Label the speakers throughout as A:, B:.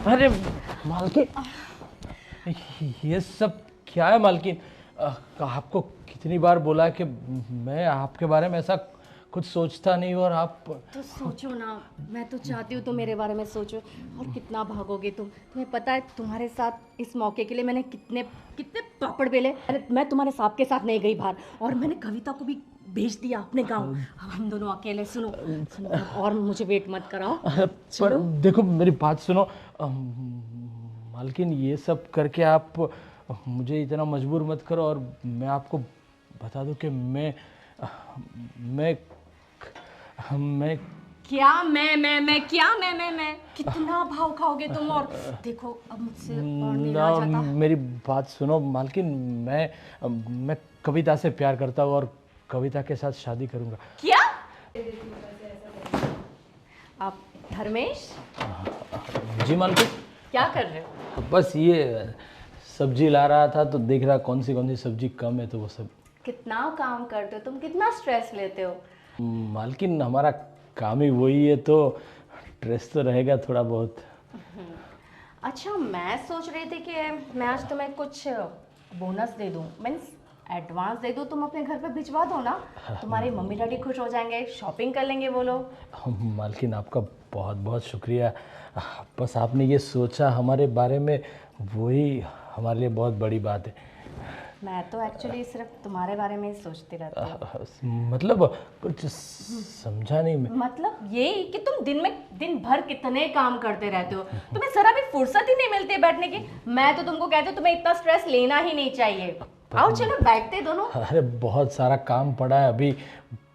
A: अरे मालकिन, ये सब क्या है मालकिन? आपको कितनी बार बोला कि मैं आपके बारे में ऐसा कुछ सोचता नहीं और आप।
B: तो सोचो ना, मैं तो चाहती हूँ तुम मेरे बारे में सोचो। और कितना भागोगे तुम? तुम्हें पता है तुम्हारे साथ इस मौके के लिए मैंने कितने कितने पापड़ बेले। अरे मैं तुम्हारे साहब के साथ नहीं गई बाहर, और मैंने कविता को भी भेज दिया अपने गांव। अब हम दोनों अकेले। सुनो सुनो, और मुझे वेट मत कराओ।
A: पर
B: चलो।
A: देखो मेरी बात सुनो। मालकिन ये सब करके आप मुझे इतना मजबूर मत करो। और मैं आपको बता दूं कि मैं मैं
B: क्या मैं क्या मैं कितना भाव खाओगे तुम? और देखो अब मुझसे और नहीं
A: ना,
B: रहा जाता।
A: मेरी बात सुनो मालकिन। मैं कविता से प्यार करता हूँ और कविता के साथ शादी करूँगा।
B: क्या? आप धर्मेश
A: जी मालकिन।
B: क्या कर रहे हो?
A: बस ये सब्जी ला रहा था तो देख रहा कौन सी सब्जी कम है तो वो सब।
B: कितना काम करते हो तुम, कितना स्ट्रेस लेते हो?
A: मालकिन हमारा काम ही वही है तो स्ट्रेस तो रहेगा थोड़ा बहुत।
B: अच्छा, मैं सोच रही थी कि मैं आज तुम्हें कुछ बोनस दे दूं, मीन्स एडवांस दे दूं। तुम अपने घर पे भिजवा दो ना, तुम्हारे मम्मी डैडी खुश हो जाएंगे, शॉपिंग कर लेंगे वो लोग।
A: मालकिन आपका बहुत बहुत शुक्रिया। बस आपने ये सोचा हमारे बारे में, वही हमारे लिए बहुत बड़ी बात है।
B: मैं तो एक्चुअली सिर्फ तुम्हारे बारे में ही सोचती रहती हूँ।
A: मतलब कुछ समझा नहीं मैं।
B: मतलब ये कि तुम दिन भर कितने काम करते रहते हो, तुम्हें जरा भी फुर्सत ही नहीं मिलती है बैठने की। मैं तो तुमको कहती हूँ तुम्हें इतना स्ट्रेस लेना ही नहीं चाहिए। आओ चलो बैठते दोनों।
A: अरे बहुत सारा काम पड़ा है, अभी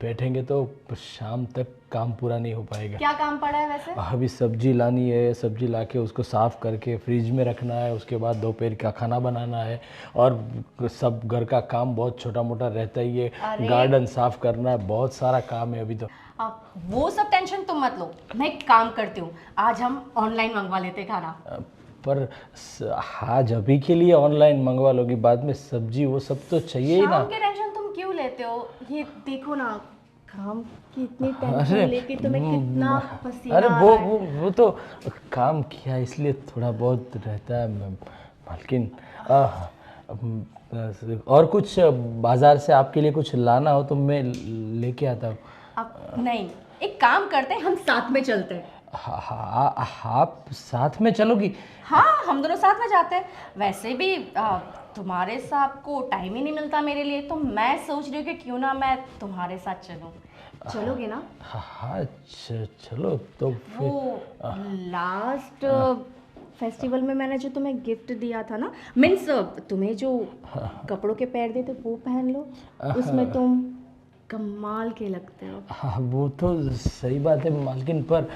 A: बैठेंगे तो शाम तक काम पूरा नहीं हो पाएगा।
B: क्या काम पड़ा है वैसे?
A: अभी सब्जी लानी है, सब्जी लाके उसको साफ़ करके फ्रिज में रखना है, उसके बाद दोपहर का खाना बनाना है। और सब घर का काम बहुत छोटा मोटा रहता ही है।
B: अरे
A: गार्डन साफ़ करना है, बहुत सारा काम है अभी तो।
B: अब वो सब टेंशन तुम मत लो, मैं एक काम करती हूँ, आज हम ऑनलाइन मंगवा लेते खाना।
A: पर आज अभी के लिए ऑनलाइन मंगवा लोगी, बाद में सब्जी वो सब तो चाहिए ही ना।
B: शाम के टेंशन तुम क्यों लेते हो? ये देखो ना, काम की इतनी टेंशन
A: अरे
B: लेके तुम्हें कितना पसीना
A: अरे
B: आ
A: वो
B: रहा है।
A: वो वो तो काम किया इसलिए थोड़ा बहुत रहता है मालकिन। और कुछ बाजार से आपके लिए कुछ लाना हो तो मैं लेके आता हूँ।
B: अब नहीं, एक काम करते हैं, हम साथ में चलते हैं।
A: आप साथ में चलोगी?
B: हाँ, हम दोनों साथ में जाते हैं। वैसे भी तुम्हारे साथ को टाइम ही नहीं मिलता मेरे लिए, तो मैं सोच रही हूँ कि क्यों ना मैं तुम्हारे साथ चलूँ। चलोगे ना?
A: हाँ चलो तो
B: वो
A: फिर।
B: लास्ट फेस्टिवल में मैंने जो तुम्हें गिफ्ट दिया था ना, मीन्स तुम्हें जो कपड़ों के पैर देते वो पहन लो, उसमें तुम कमाल के लगते हो।
A: हाँ वो तो सही बात है मालकिन, पर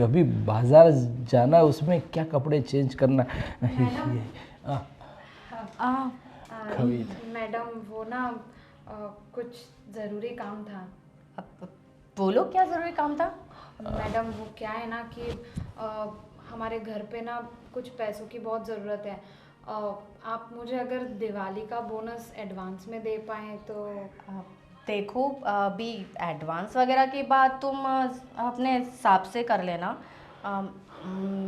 A: अभी बाजार जाना है, उसमें क्या कपड़े चेंज करना
C: मैडम,
A: ये आ,
B: आ,
A: कविता।
C: मैडम वो ना कुछ ज़रूरी काम था।
B: अब बोलो क्या ज़रूरी काम था?
C: मैडम वो क्या है ना कि हमारे घर पे ना कुछ पैसों की बहुत ज़रूरत है। आप मुझे अगर दिवाली का बोनस एडवांस में दे पाएँ तो।
B: आ, देखो अभी एडवांस वगैरह की बात तुम अपने हिसाब से कर लेना।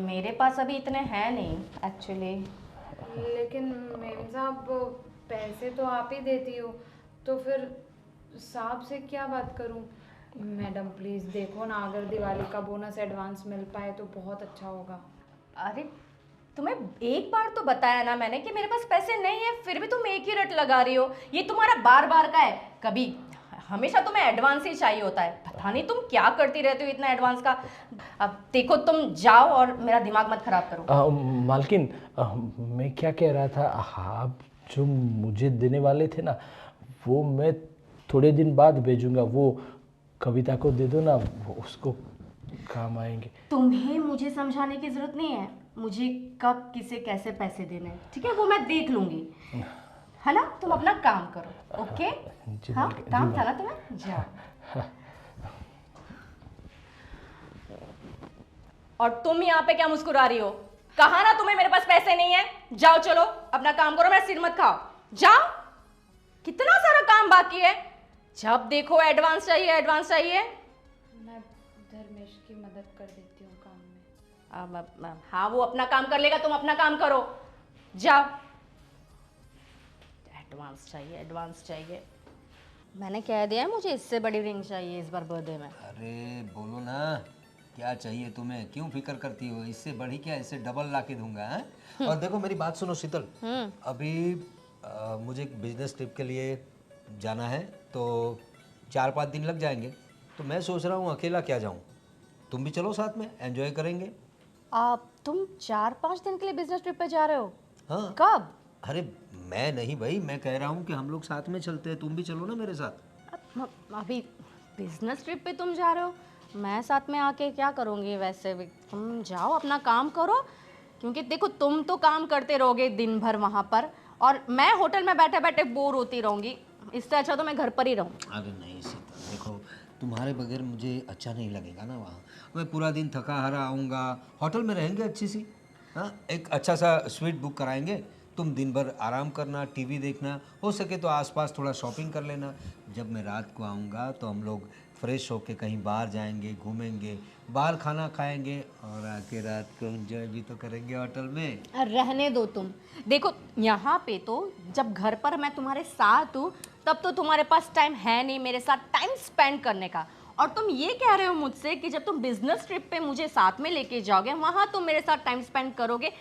B: मेरे पास अभी इतने हैं नहीं एक्चुअली।
C: लेकिन मेम साहब, पैसे तो आप ही देती हो, तो फिर साहब से क्या बात करूं? मैडम प्लीज़ देखो ना, अगर दिवाली का बोनस एडवांस मिल पाए तो बहुत अच्छा होगा।
B: अरे तुम्हें एक बार तो बताया ना मैंने कि मेरे पास पैसे नहीं है, फिर भी तुम एक ही रट लगा रही हो। ये तुम्हारा बार बार का है, कभी हमेशा तुम्हें एडवांस ही चाहिए होता है। पता नहीं तुम क्या करती रहती हो इतना एडवांस का। अब देखो तुम जाओ और मेरा दिमाग मत खराब करो।
A: मालकिन, मैं क्या कह रहा था, आप जो मुझे देने वाले थे ना, वो मैं थोड़े दिन बाद भेजूंगा। वो कविता को दे दो ना, वो उसको काम आएंगे।
B: तुम्हें मुझे समझाने की जरूरत नहीं है मुझे कब किसे कैसे पैसे देने हैं, ठीक है? वो मैं देख लूंगी, है ना? तुम अपना काम करो, ओके?
A: जी
B: हाँ,
A: मालकिन,
B: काम
A: जी
B: था ना तुम्हें, जाओ। और तुम यहाँ पे क्या मुस्कुरा रही हो? कहा ना तुम्हें मेरे पास पैसे नहीं है। जाओ चलो अपना काम करो, मेरा सिर मत खाओ। जाओ, कितना सारा काम बाकी है। जब देखो एडवांस चाहिए एडवांस चाहिए।
C: मैं धर्मेश की मदद कर देती हूँ काम में।
B: हाँ वो अपना काम कर लेगा, तुम अपना काम करो, जाओ। एडवांस चाहिए, एडवांस चाहिए। मैंने कह दिया है मुझे इससे बड़ी रिंग चाहिए इस बार बर्थडे में।
D: अरे बोलो ना, क्या चाहिए तुम्हें, क्यों फिक्र करती हो? इससे बढ़ी क्या, इससे डबल ला के दूंगा है? और देखो मेरी बात सुनो शीतल, अभी मुझे एक बिजनेस ट्रिप के लिए जाना है, तो 4-5 दिन लग जाएंगे। तो मैं सोच रहा हूँ अकेला क्या जाऊँ, तुम भी चलो साथ में, एंजॉय करेंगे।
B: तुम 4-5 दिन के लिए बिजनेस ट्रिप पे जा रहे हो?
D: हाँ।
B: कब?
D: अरे मैं नहीं भाई, मैं कह रहा हूँ कि हम लोग साथ में चलते हैं, तुम भी चलो ना मेरे साथ।
B: अभी बिजनेस ट्रिप पे तुम जा रहे हो, मैं साथ में आके क्या करूँगी? वैसे भी तुम जाओ अपना काम करो, क्योंकि देखो तुम तो काम करते रहोगे दिन भर वहाँ पर, और मैं होटल में बैठे बैठे बोर होती रहूँगी। इससे अच्छा तो मैं घर पर ही रहूँ।
D: अरे नहीं शीतल, देखो तुम्हारे बगैर मुझे अच्छा नहीं लगेगा ना वहाँ। मैं पूरा दिन थका हारा आऊँगा, होटल में रहेंगे अच्छी सी, हाँ एक अच्छा सा स्वीट बुक कराएंगे, तुम दिन भर आराम करना, टीवी देखना, हो सके तो आसपास थोड़ा शॉपिंग कर लेना। जब मैं रात को आऊँगा तो हम लोग फ्रेश होके कहीं बाहर जाएंगे, घूमेंगे, बाहर खाना खाएंगे, और आके रात को एंजॉय भी तो करेंगे होटल में।
B: रहने दो तुम। देखो यहाँ पे तो जब घर पर मैं तुम्हारे साथ हूँ तब तो तुम्हारे पास टाइम है नहीं मेरे साथ टाइम स्पेंड करने का, और तुम ये कह रहे हो मुझसे कि जब तुम बिजनेस ट्रिप पे मुझे साथ में लेके जाओगे वहाँ तुम मेरे साथ टाइम स्पेंड करोगे।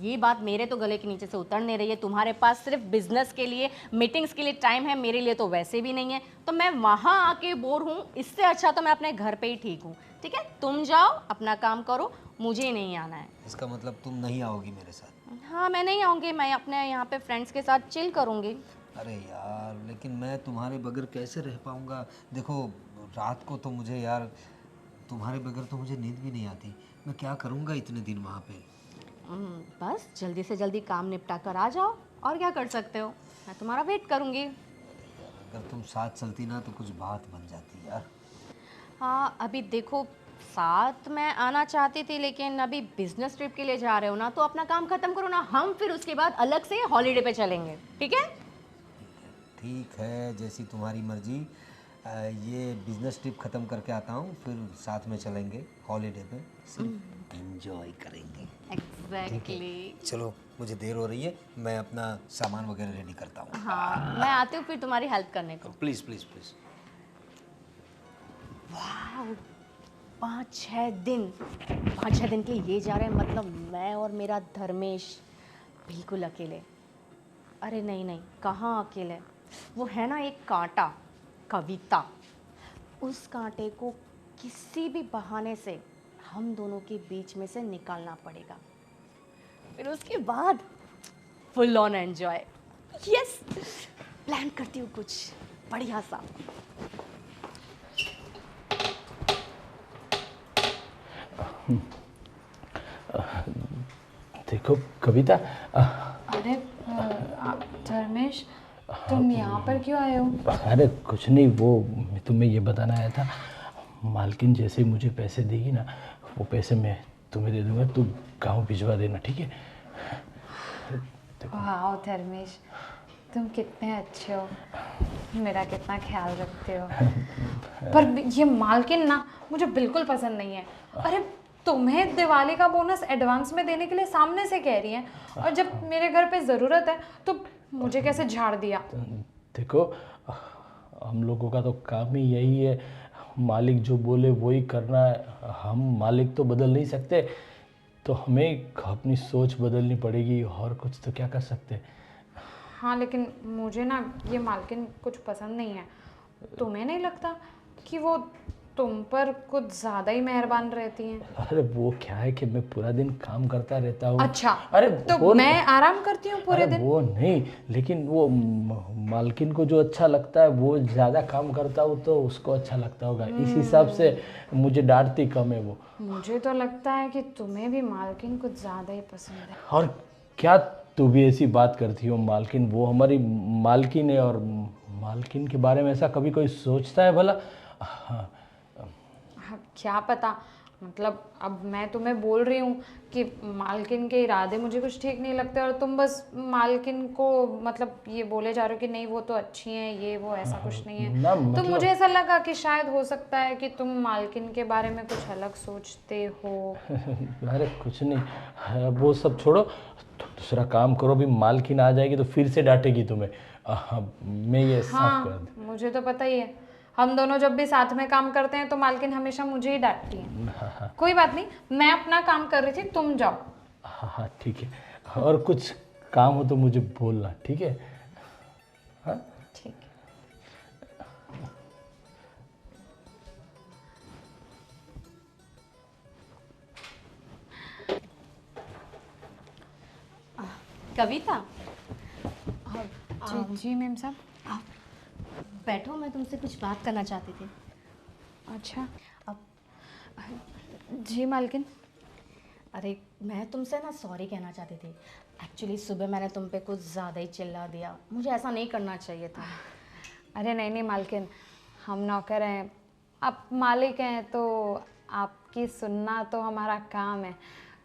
B: ये बात मेरे तो गले के नीचे से उतर नहीं रही है। तुम्हारे पास सिर्फ बिजनेस के लिए, मीटिंग्स के लिए टाइम है, मेरे लिए तो वैसे भी नहीं है। तो मैं वहाँ आके बोर हूँ, इससे अच्छा तो मैं अपने घर पे ही ठीक हूँ। ठीक है, तुम जाओ अपना काम करो, मुझे नहीं आना है।
D: इसका मतलब तुम नहीं आओगी मेरे साथ?
B: हाँ मैं नहीं आऊँगी, मैं अपने यहाँ पे फ्रेंड्स के साथ चिल करूँगी।
D: अरे यार, लेकिन मैं तुम्हारे बगैर कैसे रह पाऊँगा? देखो रात को तो मुझे यार तुम्हारे बगैर तो मुझे नींद भी नहीं आती। मैं क्या करूँगा इतने दिन वहाँ पे?
B: बस जल्दी से जल्दी काम निपटा कर आ जाओ, और क्या कर सकते हो, मैं तुम्हारा वेट करूँगी।
D: अगर तुम साथ चलती ना तो कुछ बात बन जाती यार।
B: हाँ अभी देखो, साथ मैं आना चाहती थी लेकिन अभी बिजनेस ट्रिप के लिए जा रहे हो ना, तो अपना काम खत्म करो ना, हम फिर उसके बाद अलग से हॉलीडे पे चलेंगे। ठीक है?
D: ठीक है, जैसी तुम्हारी मर्जी। ये बिजनेस ट्रिप ख़त्म करके आता हूँ, फिर साथ में चलेंगे हॉलीडे पे, सिर्फ एंजॉय करेंगे।
B: एग्जैक्टली।
D: चलो मुझे देर हो रही है, मैं अपना सामान वगैरह रेडी करता हूँ।
B: हाँ मैं आती हूँ फिर तुम्हारी हेल्प करने को।
D: Please please please.
B: 5-6 दिन के लिए ये जा रहे हैं, मतलब मैं और मेरा धर्मेश बिल्कुल अकेले। अरे नहीं नहीं, कहाँ अकेले, वो है ना एक कांटा, कविता। उस कांटे को किसी भी बहाने से हम दोनों के बीच में से निकालना पड़ेगा, फिर उसके बाद full on enjoy. Yes, plan करती हूँ कुछ बढ़िया सा।
A: देखो कविता,
C: अरे धर्मेश, तुम यहाँ पर क्यों आए हो?
A: अरे कुछ नहीं, वो मैं तुम्हें ये बताना आया था, मालकिन जैसे ही मुझे पैसे देगी ना, वो पैसे मैं तुम्हें दे दूंगा, तू गांव भिजवा देना, ठीक है?
C: वाह धर्मेश, तुम कितने अच्छे हो, मेरा कितना ख्याल रखते हो। पर ये मालकिन ना मुझे बिल्कुल पसंद नहीं है। अरे तुम्हें दिवाली का बोनस एडवांस में देने के लिए सामने से कह रही हैं, और जब मेरे घर पे ज़रूरत है तो मुझे कैसे झाड़ दिया।
A: देखो हम लोगों का तो काम ही यही है, मालिक जो बोले वही करना है। हम मालिक तो बदल नहीं सकते, तो हमें अपनी सोच बदलनी पड़ेगी, और कुछ तो क्या कर सकते हैं।
C: हाँ लेकिन मुझे ना ये मालकिन कुछ पसंद नहीं है। तुम्हें नहीं लगता कि वो तुम पर कुछ ज़्यादा ही मेहरबान रहती हैं?
A: अरे वो क्या है कि मैं पूरा दिन काम करता रहता हूँ।
C: अच्छा,
A: अरे
C: तो मैं आराम करती हूँ पूरे दिन?
A: वो नहीं, लेकिन वो मालकिन को जो अच्छा लगता है, वो ज़्यादा काम करता हूँ तो उसको अच्छा लगता होगा, इस हिसाब से मुझे डांटती कम है वो।
C: मुझे तो लगता है कि तुम्हें भी मालकिन कुछ ज़्यादा ही पसंद है।
A: और क्या तू भी ऐसी बात करती हो? मालकिन वो हमारी मालकिन है, और मालकिन के बारे में ऐसा कभी कोई सोचता है भला? हाँ,
C: हाँ, क्या पता, मतलब अब मैं तुम्हें बोल रही हूँ कि मालकिन के इरादे मुझे कुछ ठीक नहीं लगते और तुम बस मालकिन को मतलब ये बोले जा रहे हो कि नहीं वो तो अच्छी हैं, ये वो ऐसा कुछ नहीं है।
A: ना
C: तो
A: मतलब
C: मुझे ऐसा लगा कि शायद हो सकता है कि तुम मालकिन के बारे में कुछ अलग सोचते हो।
A: अरे कुछ नहीं, वो सब छोड़ो, तो दूसरा काम करो, अभी मालकिन आ जाएगी तो फिर से डांटेगी तुम्हें। मैं ये साफ कर
C: हाँ मुझे तो पता ही है, हम दोनों जब भी साथ में काम करते हैं तो मालकिन हमेशा मुझे ही डांटती है। कोई बात नहीं, मैं अपना काम कर रही थी, तुम जाओ।
A: हाँ हाँ ठीक है, और कुछ काम हो तो मुझे बोलना, ठीक है? हाँ
C: ठीक है।
B: कविता,
C: जी जी मैम साहब।
B: बैठो, मैं तुमसे कुछ बात करना चाहती थी।
C: अच्छा
B: अब
C: जी मालकिन।
B: अरे मैं तुमसे ना सॉरी कहना चाहती थी। एक्चुअली सुबह मैंने तुम पे कुछ ज़्यादा ही चिल्ला दिया, मुझे ऐसा नहीं करना चाहिए था।
C: अरे नहीं नहीं मालकिन, हम नौकर हैं, आप मालिक हैं, तो आपकी सुनना तो हमारा काम है।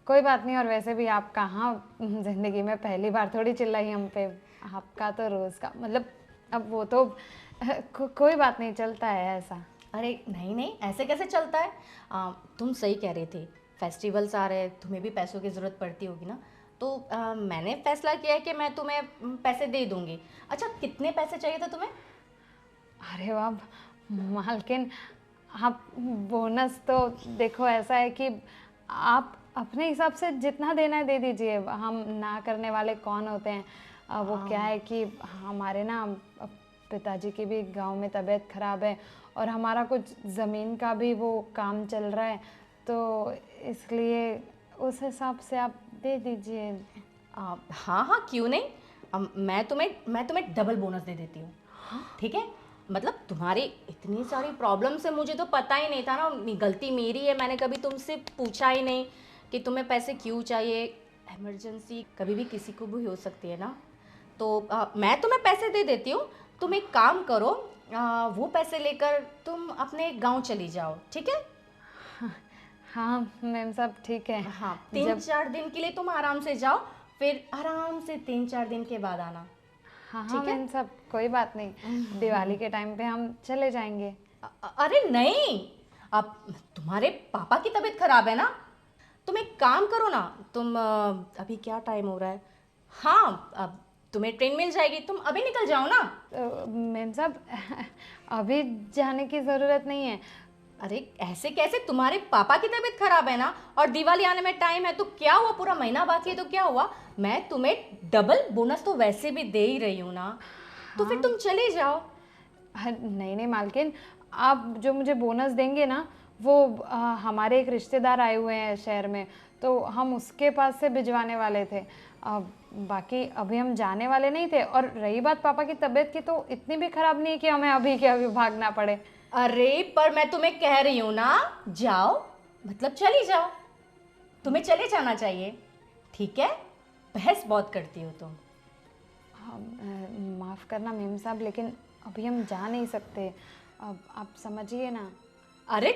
C: कोई बात नहीं, और वैसे भी आप कहाँ ज़िंदगी में पहली बार थोड़ी चिल्लाई हम पे, आपका तो रोज़ का मतलब, अब वो तो कोई बात नहीं, चलता है ऐसा।
B: अरे नहीं नहीं, ऐसे कैसे चलता है? तुम सही कह रही थी, फेस्टिवल्स आ रहे हैं, तुम्हें भी पैसों की ज़रूरत पड़ती होगी ना, तो मैंने फैसला किया है कि मैं तुम्हें पैसे दे दूँगी। अच्छा, कितने पैसे चाहिए थे तुम्हें?
C: अरे वाह मालकिन, आप बोनस तो देखो ऐसा है कि आप अपने हिसाब से जितना देना है दे दीजिए, हम ना करने वाले कौन होते हैं। वो क्या है कि हमारे ना पिताजी की भी गांव में तबीयत ख़राब है और हमारा कुछ ज़मीन का भी वो काम चल रहा है, तो इसलिए उस हिसाब से आप दे दीजिए।
B: हाँ हाँ, क्यों नहीं। मैं तुम्हें डबल बोनस दे देती हूँ, ठीक है? मतलब तुम्हारी इतनी सारी प्रॉब्लम से मुझे तो पता ही नहीं था ना, गलती मेरी है, मैंने कभी तुमसे पूछा ही नहीं कि तुम्हें पैसे क्यों चाहिए। इमरजेंसी कभी भी किसी को भी हो सकती है ना, तो मैं तुम्हें पैसे दे देती हूँ। तुम एक काम करो, वो पैसे लेकर तुम अपने गांव चली जाओ, ठीक है?
C: हाँ मैम साहब ठीक है।
B: हाँ, 3-4 दिन के लिए तुम आराम से जाओ, फिर आराम से 3-4 दिन के बाद आना।
C: हाँ
B: ठीक
C: हाँ
B: है?
C: मैम साहब, कोई बात नहीं, दिवाली के टाइम पे हम चले जाएंगे।
B: अरे नहीं, अब तुम्हारे पापा की तबीयत खराब है ना, तुम एक काम करो ना, तुम अभी क्या टाइम हो रहा है? हाँ, अब तुम्हें ट्रेन मिल जाएगी, तुम अभी निकल जाओ ना।
C: मैम साहब अभी जाने की ज़रूरत नहीं है।
B: अरे ऐसे कैसे, तुम्हारे पापा की तबीयत खराब है ना, और दिवाली आने में टाइम है, तो क्या हुआ, पूरा महीना बाकी है तो क्या हुआ? मैं तुम्हें डबल बोनस तो वैसे भी दे ही रही हूँ ना, तो फिर तुम चले जाओ।
C: नहीं नहीं मालकिन, आप जो मुझे बोनस देंगे ना, वो हमारे एक रिश्तेदार आए हुए हैं शहर में, तो हम उसके पास से भिजवाने वाले थे। बाकी अभी हम जाने वाले नहीं थे, और रही बात पापा की तबीयत की, तो इतनी भी ख़राब नहीं है कि हमें अभी के अभी भागना पड़े।
B: अरे पर मैं तुम्हें कह रही हूँ ना, जाओ, मतलब चली जाओ, तुम्हें चले जाना चाहिए, ठीक है? बहस बहुत करती हो तुम।
C: माफ़ करना मेम साहब, लेकिन अभी हम जा नहीं सकते, अब आप समझिए ना।
B: अरे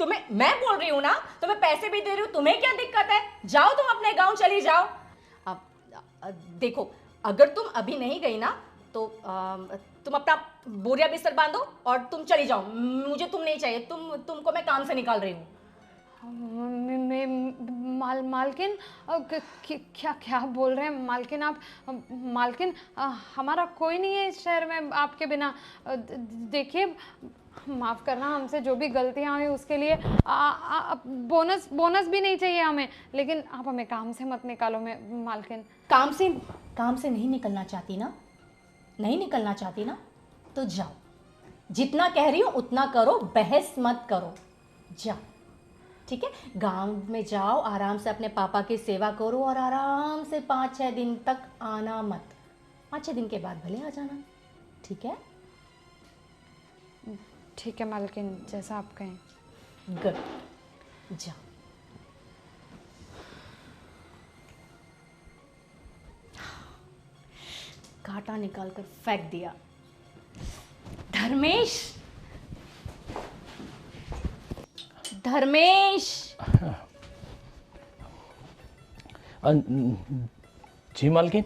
B: तुम्हें मैं बोल रही हूँ ना, तुम्हें पैसे भी दे रही हूँ, तुम्हें क्या दिक्कत है? जाओ, तुम अपने गांव चली जाओ। अब देखो, अगर तुम अभी नहीं गई ना, तो तुम अपना बोरिया बिस्तर बांधो और तुम चली जाओ, मुझे तुम नहीं चाहिए, तुमको मैं काम से निकाल रही हूँ।
C: मालकिन क्या क्या बोल रहे हैं मालकिन आप? मालकिन हमारा कोई नहीं है इस शहर में आपके बिना। देखिए, माफ़ करना, हमसे जो भी गलतियाँ हुई उसके लिए बोनस भी नहीं चाहिए हमें, लेकिन आप हमें काम से मत निकालो मालकिन।
B: काम से नहीं निकलना चाहती ना, नहीं निकलना चाहती ना, तो जाओ, जितना कह रही हूँ उतना करो, बहस मत करो, जाओ, ठीक है? गांव में जाओ, आराम से अपने पापा की सेवा करो, और आराम से 5-6 दिन तक आना मत, 5-6 दिन के बाद भले आ जाना, ठीक है?
C: ठीक है मालकिन, जैसा आप कहें।
B: गुड, जाओ। कांटा निकाल कर फेंक दिया। धर्मेश, धर्मेश।
A: जी मालकिन।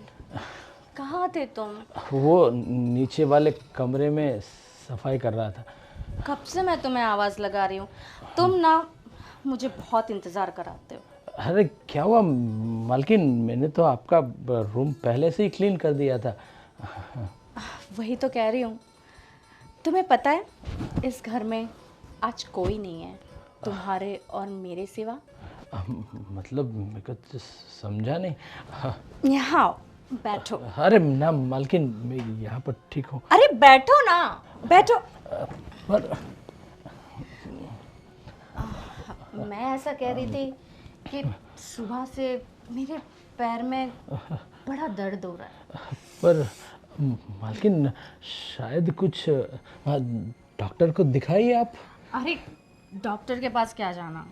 B: कहाँ थे तुम?
A: वो नीचे वाले कमरे में सफाई कर रहा था।
B: कब से मैं तुम्हें आवाज़ लगा रही हूँ, तुम ना मुझे बहुत इंतज़ार कराते हो।
A: अरे क्या हुआ मालकिन, मैंने तो आपका रूम पहले से ही क्लीन कर दिया था।
B: वही तो कह रही हूँ। तुम्हें पता है इस घर में आज कोई नहीं है तुम्हारे और मेरे सिवा।
A: मतलब मेरे को तो समझा नहीं।
B: यहाँ आओ, बैठो।
A: अरे ना मालकिन, मैं यहाँ पर ठीक हूँ।
B: अरे बैठो ना, बैठो।
A: पर
B: मैं ऐसा कह रही थी कि सुबह से मेरे पैर में बड़ा दर्द हो रहा है।
A: पर मालकिन शायद कुछ डॉक्टर को दिखाइए आप।
B: अरे डॉक्टर के पास क्या जाना,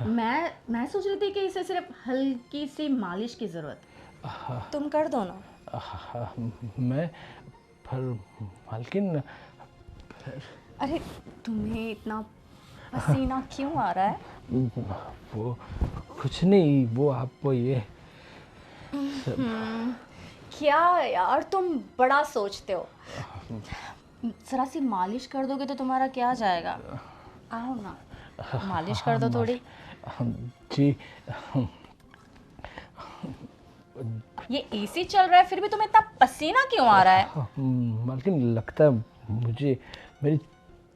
B: मैं सोच रही थी कि इसे सिर्फ हल्की सी मालिश की ज़रूरत है, तुम कर दो ना।
A: मैं पर मालकिन।
B: अरे तुम्हें इतना पसीना क्यों आ रहा है?
A: वो कुछ नहीं, वो आपको ये
B: क्या यार, तुम बड़ा सोचते हो। जरा सी मालिश कर दोगे तो तुम्हारा क्या जाएगा। आओ ना, मालिश कर दो थोड़ी।
A: जी।
B: ये एसी चल रहा है फिर भी तुम्हें इतना पसीना क्यों आ रहा है?
A: मालकिन लगता है मुझे मेरी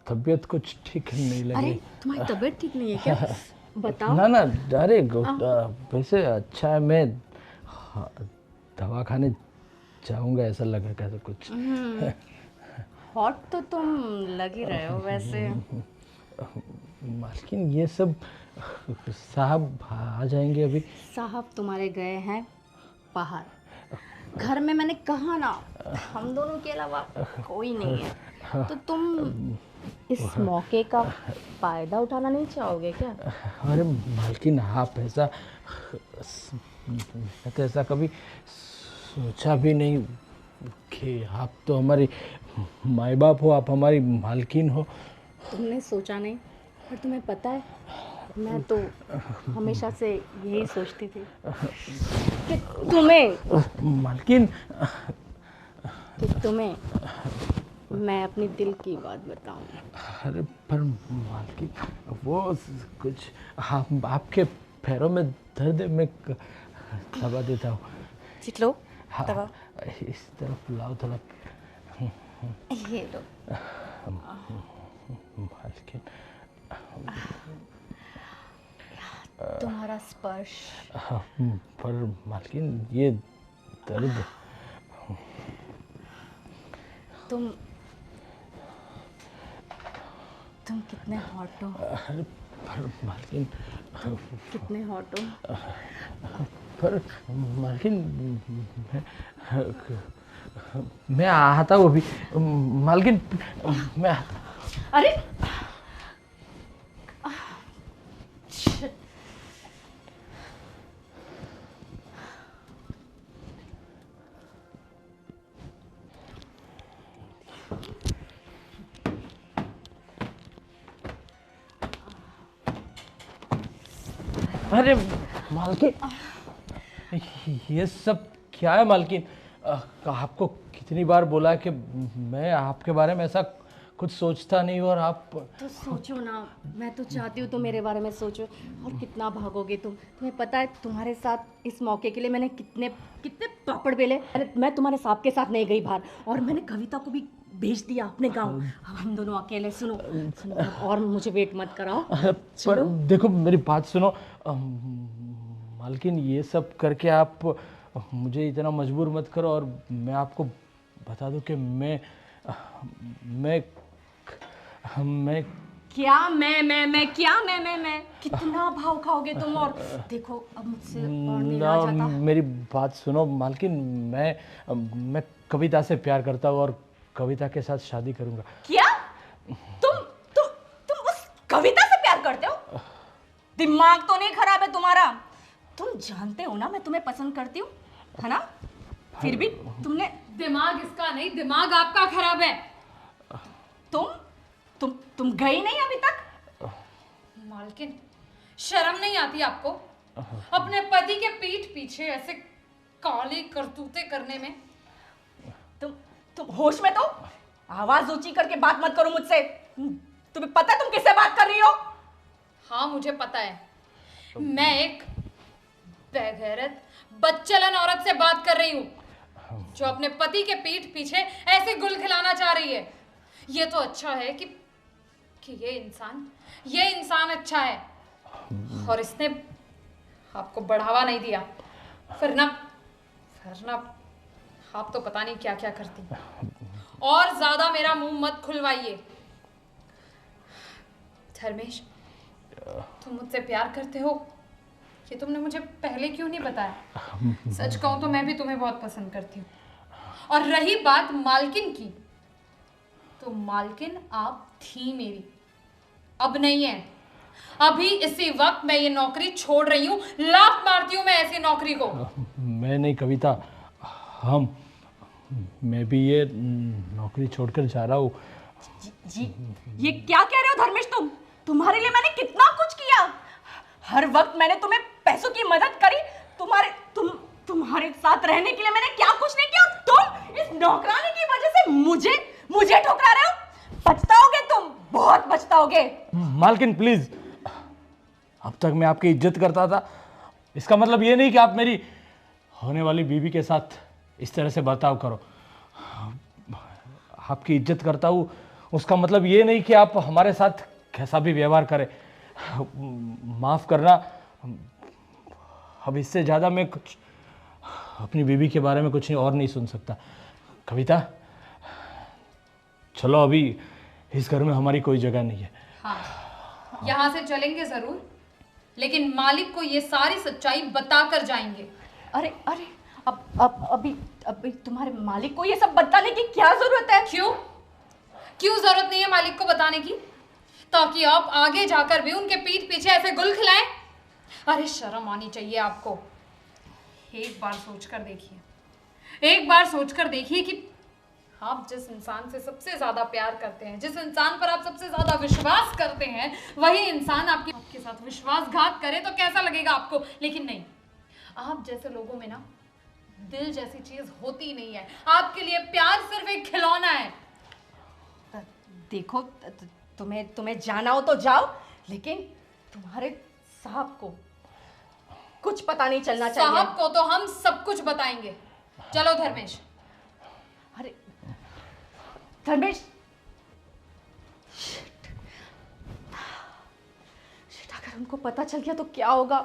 A: तबीयत कुछ ठीक नहीं लग
B: अरे
A: रही।
B: तुम्हारी तबीयत ठीक नहीं है क्या? बताओ।
A: ना ना, अरे वैसे अच्छा है, मैं दवा खाने जाऊंगा, ऐसा लगा कैसे कुछ।
B: हॉट तो तुम लग ही रहे हो वैसे।
A: मालकिन ये सब साहब आ जाएंगे अभी।
B: साहब तुम्हारे गए हैं बाहर, घर में मैंने कहा ना हम दोनों के अलावा कोई नहीं है, तो तुम इस मौके का फायदा उठाना नहीं चाहोगे क्या?
A: अरे मालकिन, आप ऐसा, मैं तो ऐसा कभी सोचा भी नहीं कि आप तो हमारी माई बाप हो, आप हमारी मालकिन हो।
B: तुमने सोचा नहीं, पर तुम्हें पता है मैं तो हमेशा से यही सोचती थी कि
A: मालकिन
B: तुम्हें मैं अपनी दिल की बात बताऊं।
A: अरे पर मालकिन, वो कुछ आपके पैरों में दर्द है, मैं दबा देता हूँ।
B: लो
A: हाँ,
B: दवा।
A: इस तरफ लाओ थोड़ा।
B: ये लो।
A: मालकिन
B: तुम्हारा स्पर्श।
A: पर मालकिन ये दर्द।
B: तुम कितने हॉट हो।
A: अरे पर मालकिन,
B: कितने हॉट हो।
A: पर मालकिन मैं आता हूँ अभी। मालकिन मैं।
B: अरे
A: अरे मालकिन, ये सब क्या है मालकिन? आपको कितनी बार बोला कि मैं आपके बारे में ऐसा कुछ सोचता नहीं हूँ, और आप
B: तो सोचो ना, मैं तो चाहती हूँ तुम मेरे बारे में सोचो, और कितना भागोगे तुम। तुम्हें पता है तुम्हारे साथ इस मौके के लिए मैंने कितने कितने पापड़ बेले। अरे मैं तुम्हारे साहब के साथ नहीं गई बाहर, और मैंने कविता को भी भेज दिया अपने गांव। अब हम दोनों अकेले। सुनो सुनो, और मुझे वेट मत कराओ।
A: पर देखो मेरी बात सुनो। मालकिन ये सब करके आप मुझे इतना मजबूर मत करो, और मैं आपको बता दूं कि मैं
B: क्या मैं कितना भाव खाओगे तुम? और देखो अब मुझसे और नहीं रहा जाता।
A: मेरी बात सुनो मालकिन, मैं कविता से प्यार करता हूँ, और कविता के साथ शादी करूंगा।
B: क्या? तुम उस कविता से प्यार करते हो? दिमाग तो नहीं खराब है तुम्हारा? तुम जानते हो ना मैं तुम्हें पसंद करती हूँ, है ना? फिर भी तुमने।
C: दिमाग इसका नहीं, दिमाग आपका खराब है।
B: तुम गई नहीं अभी तक?
C: मालकिन, शर्म नहीं आती आपको अपने पति के पीठ पीछे ऐसे काली करतूतें करने में?
B: तुम होश में तो? आवाज ऊंची करके बात मत करो मुझसे। तुम्हें पता है तुम किससे बात कर रही हो?
C: हाँ, मुझे पता है। मैं एक बेगैरत बदचलन औरत से बात कर रही हूँ जो अपने पति के पीठ पीछे ऐसे गुल खिलाना चाह रही है। ये तो अच्छा है कि ये इंसान अच्छा है और इसने आपको बढ़ावा नहीं दिया, फिर ना आप तो पता नहीं क्या क्या करती। और ज्यादा मेरा मुंह मत खुलवाइए। धर्मेश, तुम मुझसे प्यार करते हो, ये तुमने मुझे पहले क्यों नहीं बताया? सच कहूं तो मैं भी तुम्हें बहुत पसंद करती हूँ। और रही बात मालकिन की, तो मालकिन आप थी मेरी, अब नहीं है। अभी इसी वक्त मैं ये नौकरी छोड़ रही हूँ, लात मारती हूँ मैं ऐसी नौकरी को।
A: मैं नहीं कविता, मैं भी ये नौकरी छोड़कर जा रहा हूँ।
B: जी, ये क्या कह रहे हो धर्मेश? तुम्हारे लिए मैंने कितना कुछ किया। हर वक्त मैंने तुम्हें पैसों की मदद करी। तुम्हारे साथ रहने के लिए मैंने क्या कुछ नहीं किया। तुम इस नौकरानी की वजह से मुझे ठुकरा रहे हो। पछताओगे तुम, बहुत पछताओगे।
A: मालकिन प्लीज, अब तक मैं आपकी इज्जत करता था, इसका मतलब ये नहीं कि आप मेरी होने वाली बीवी के साथ इस तरह से बर्ताव करो। आपकी इज्जत करता हूँ, उसका मतलब ये नहीं कि आप हमारे साथ कैसा भी व्यवहार करें। माफ़ करना, अब इससे ज़्यादा मैं कुछ अपनी बीवी के बारे में कुछ और नहीं सुन सकता। कविता, चलो, अभी इस घर में हमारी कोई जगह नहीं है।
C: हाँ, यहाँ से चलेंगे जरूर, लेकिन मालिक को ये सारी सच्चाई बताकर जाएंगे।
B: अरे अभी तुम्हारे मालिक को ये सब बताने की क्या जरूरत है?
C: क्यों जरूरत नहीं है मालिक को बताने की? ताकि आप आगे जाकर भी उनके पीठ पीछे ऐसे गुल खिलाएं? अरे शर्म आनी चाहिए आपको। एक बार सोचकर देखिए कि आप जिस इंसान से सबसे ज्यादा प्यार करते हैं, जिस इंसान पर आप सबसे ज्यादा विश्वास करते हैं, वही इंसान आपके साथ विश्वासघात करे तो कैसा लगेगा आपको? लेकिन नहीं, आप जैसे लोगों में ना दिल जैसी चीज होती नहीं है। आपके लिए प्यार सिर्फ एक खिलौना है।
B: देखो, तुम्हें जाना हो तो जाओ, लेकिन तुम्हारे साहब को कुछ पता नहीं चलना चाहिए।
C: साहब को तो हम सब कुछ बताएंगे। चलो धर्मेश।
B: अरे धर्मेश, शिट, अगर उनको पता चल गया तो क्या होगा?